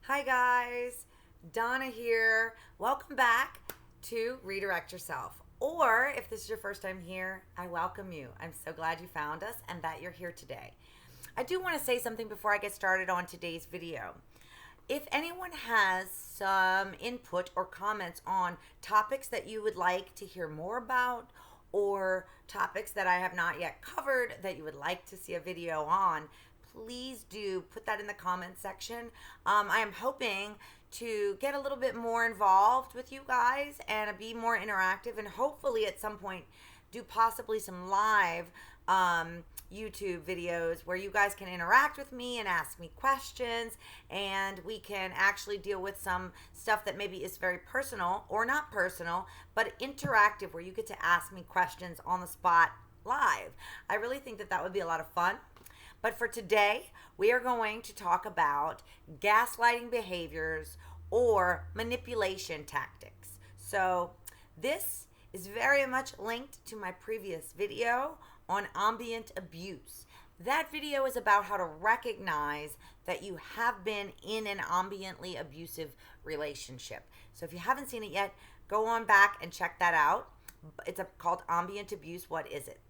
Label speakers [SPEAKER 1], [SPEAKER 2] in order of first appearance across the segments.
[SPEAKER 1] Hi guys, Donna here. Welcome back to Redirect Yourself. Or if this is your first time here, I welcome you. I'm so glad you found us and that you're here today. I do want to say something before I get started on today's video. If anyone has some input or comments on topics that you would like to hear more about, or topics that I have not yet covered that you would like to see a video on, please do put that in the comment section. I am hoping to get a little bit more involved with you guys and be more interactive, and hopefully at some point do possibly some live YouTube videos where you guys can interact with me and ask me questions, and we can actually deal with some stuff that maybe is very personal or not personal, but interactive, where you get to ask me questions on the spot live. I really think that would be a lot of fun. But for today, we are going to talk about gaslighting behaviors or manipulation tactics. So this is very much linked to my previous video on ambient abuse. That video is about how to recognize that you have been in an ambiently abusive relationship. So if you haven't seen it yet, go on back and check that out. It's called Ambient Abuse. What is it?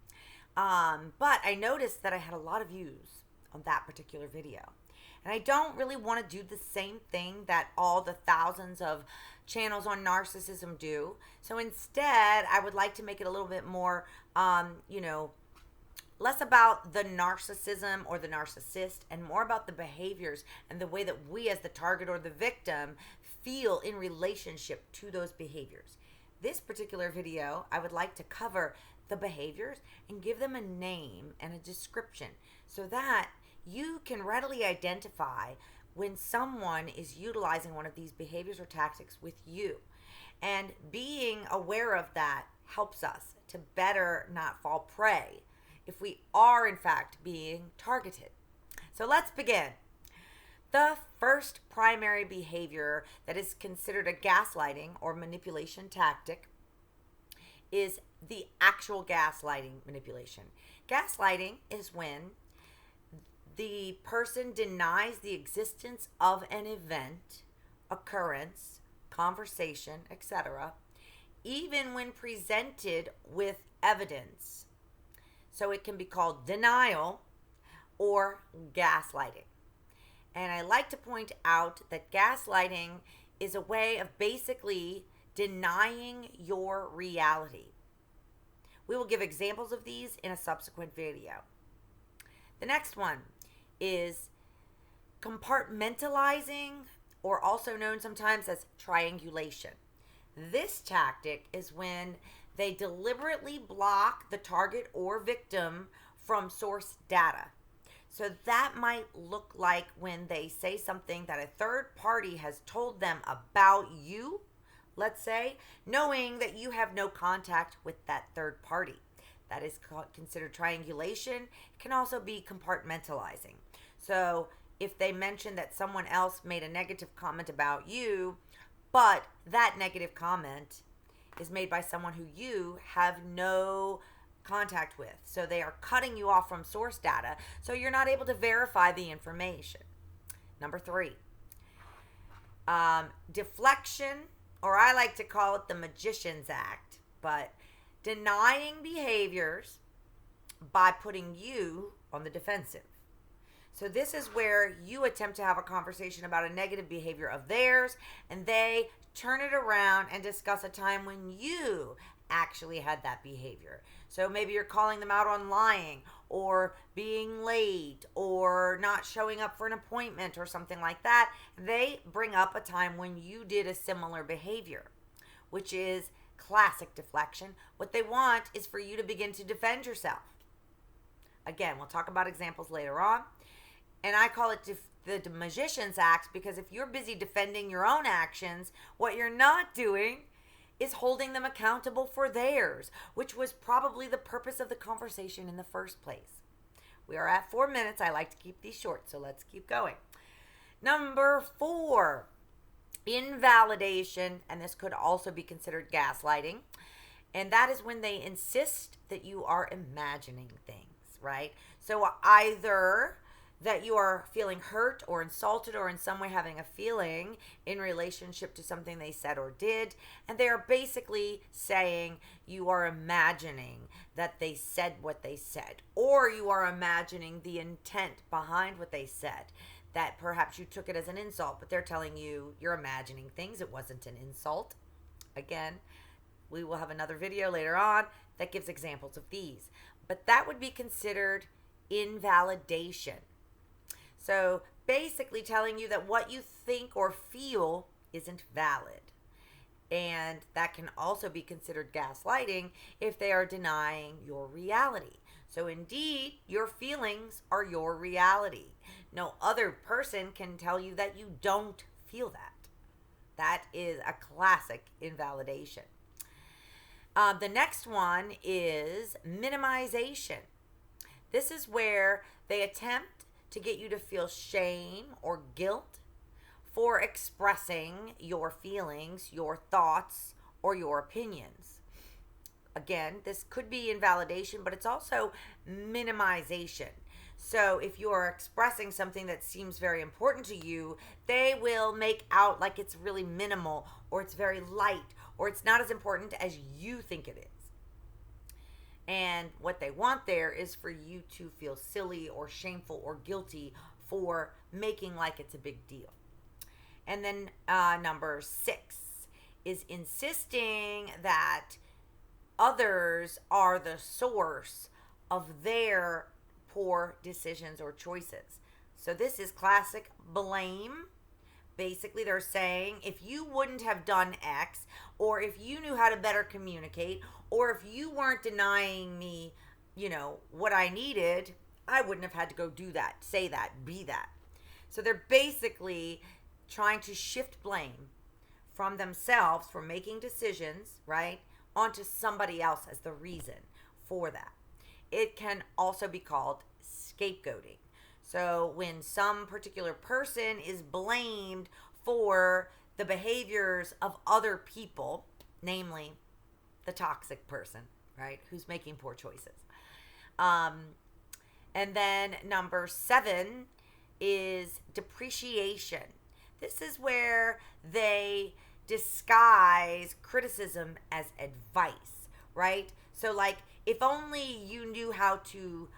[SPEAKER 1] But I noticed that I had a lot of views on that particular video. And I don't really want to do the same thing that all the thousands of channels on narcissism do. So instead, I would like to make it a little bit more, less about the narcissism or the narcissist and more about the behaviors and the way that we as the target or the victim feel in relationship to those behaviors. This particular video, I would like to cover the behaviors and give them a name and a description so that you can readily identify when someone is utilizing one of these behaviors or tactics with you. And being aware of that helps us to better not fall prey if we are in fact being targeted. So let's begin. The first primary behavior that is considered a gaslighting or manipulation tactic is the actual gaslighting manipulation. Gaslighting is when the person denies the existence of an event, occurrence, conversation, etc., even when presented with evidence. So it can be called denial or gaslighting. And I like to point out that gaslighting is a way of basically denying your reality. We will give examples of these in a subsequent video. The next one is compartmentalizing, or also known sometimes as triangulation. This tactic is when they deliberately block the target or victim from source data. So that might look like when they say something that a third party has told them about you, let's say, knowing that you have no contact with that third party. That is considered triangulation. It can also be compartmentalizing. So if they mention that someone else made a negative comment about you, but that negative comment is made by someone who you have no contact with. So they are cutting you off from source data, so you're not able to verify the information. Number 3, deflection, or I like to call it the magician's act, but denying behaviors by putting you on the defensive. So this is where you attempt to have a conversation about a negative behavior of theirs, and they turn it around and discuss a time when you actually had that behavior. So maybe you're calling them out on lying or being late or not showing up for an appointment or something like that. They bring up a time when you did a similar behavior, which is classic deflection. What they want is for you to begin to defend yourself. Again, we'll talk about examples later on. And I call it the magician's act because if you're busy defending your own actions, what you're not doing is holding them accountable for theirs, which was probably the purpose of the conversation in the first place. We are at 4 minutes. I like to keep these short, so let's keep going. Number 4, invalidation, and this could also be considered gaslighting, and that is when they insist that you are imagining things, right? So either that you are feeling hurt or insulted or in some way having a feeling in relationship to something they said or did. And they are basically saying you are imagining that they said what they said, or you are imagining the intent behind what they said. That perhaps you took it as an insult, but they're telling you you're imagining things. It wasn't an insult. Again, we will have another video later on that gives examples of these. But that would be considered invalidation. So basically telling you that what you think or feel isn't valid. And that can also be considered gaslighting if they are denying your reality. So indeed, your feelings are your reality. No other person can tell you that you don't feel that. That is a classic invalidation. The next one is minimization. This is where they attempt to get you to feel shame or guilt for expressing your feelings, your thoughts, or your opinions. Again, this could be invalidation, but it's also minimization. So if you are expressing something that seems very important to you, they will make out like it's really minimal, or it's very light, or it's not as important as you think it is. And what they want there is for you to feel silly or shameful or guilty for making like it's a big deal. And then number 6 is insisting that others are the source of their poor decisions or choices. So this is classic blame. Basically, they're saying if you wouldn't have done X, or if you knew how to better communicate, or if you weren't denying me, what I needed, I wouldn't have had to go do that, say that, be that. So they're basically trying to shift blame from themselves for making decisions, right, onto somebody else as the reason for that. It can also be called scapegoating. So when some particular person is blamed for the behaviors of other people, namely the toxic person, right, who's making poor choices. And then number 7 is depreciation. This is where they disguise criticism as advice, right? So like, if only you knew how to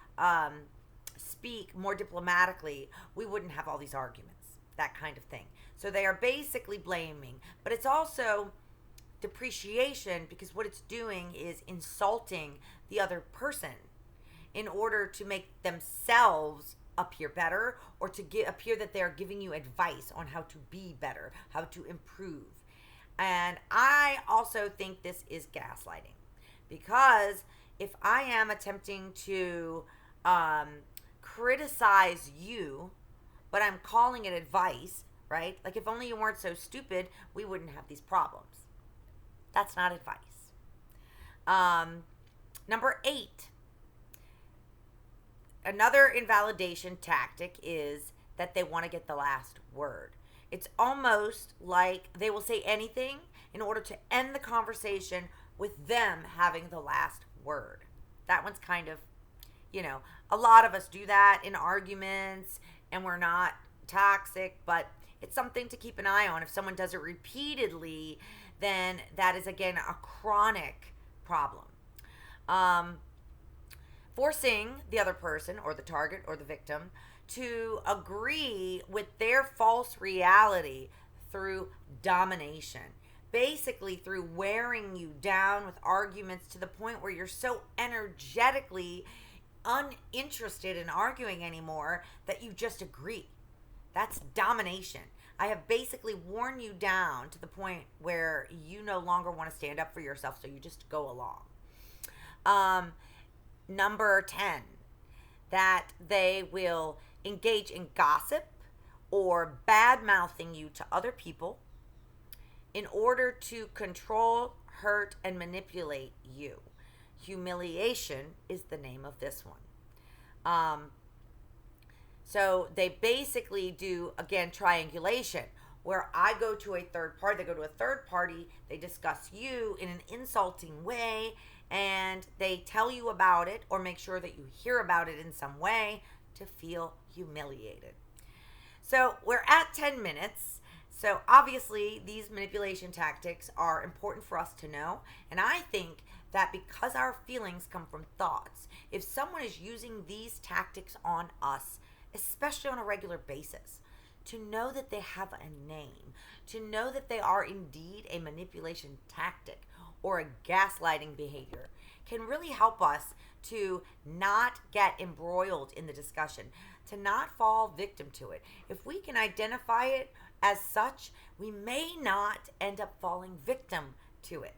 [SPEAKER 1] speak more diplomatically, we wouldn't have all these arguments, that kind of thing. So they are basically blaming, but it's also depreciation, because what it's doing is insulting the other person in order to make themselves appear better, or to appear that they're giving you advice on how to be better, how to improve. And I also think this is gaslighting, because if I am attempting to criticize you, but I'm calling it advice, right? Like, if only you weren't so stupid, we wouldn't have these problems. That's not advice. Number 8. Another invalidation tactic is that they want to get the last word. It's almost like they will say anything in order to end the conversation with them having the last word. That one's kind of, a lot of us do that in arguments, and we're not toxic, but it's something to keep an eye on. If someone does it repeatedly, then that is, again, a chronic problem. Forcing the other person, or the target, or the victim, to agree with their false reality through domination. Basically, through wearing you down with arguments to the point where you're so energetically uninterested in arguing anymore that you just agree. That's domination. I have basically worn you down to the point where you no longer want to stand up for yourself, so you just go along. Number 10, that they will engage in gossip or bad-mouthing you to other people in order to control, hurt, and manipulate you. Humiliation is the name of this one. So they basically do, again, triangulation, where I go to a third party, they go to a third party, they discuss you in an insulting way, and they tell you about it or make sure that you hear about it in some way to feel humiliated. So we're at 10 minutes. So obviously these manipulation tactics are important for us to know. And I think that because our feelings come from thoughts, if someone is using these tactics on us, especially on a regular basis, to know that they have a name, to know that they are indeed a manipulation tactic or a gaslighting behavior, can really help us to not get embroiled in the discussion, to not fall victim to it. If we can identify it as such, we may not end up falling victim to it.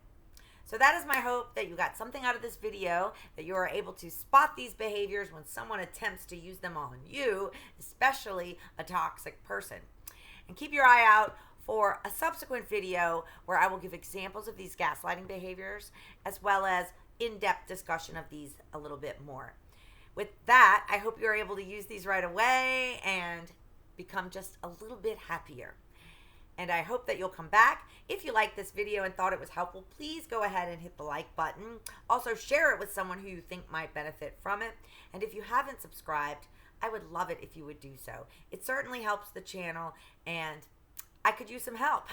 [SPEAKER 1] So that is my hope, that you got something out of this video, that you are able to spot these behaviors when someone attempts to use them on you, especially a toxic person. And keep your eye out for a subsequent video where I will give examples of these gaslighting behaviors, as well as in-depth discussion of these a little bit more. With that, I hope you're able to use these right away and become just a little bit happier. And I hope that you'll come back. If you liked this video and thought it was helpful, please go ahead and hit the like button. Also, share it with someone who you think might benefit from it. And if you haven't subscribed, I would love it if you would do so. It certainly helps the channel, and I could use some help.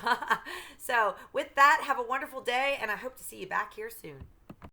[SPEAKER 1] So with that, have a wonderful day, and I hope to see you back here soon.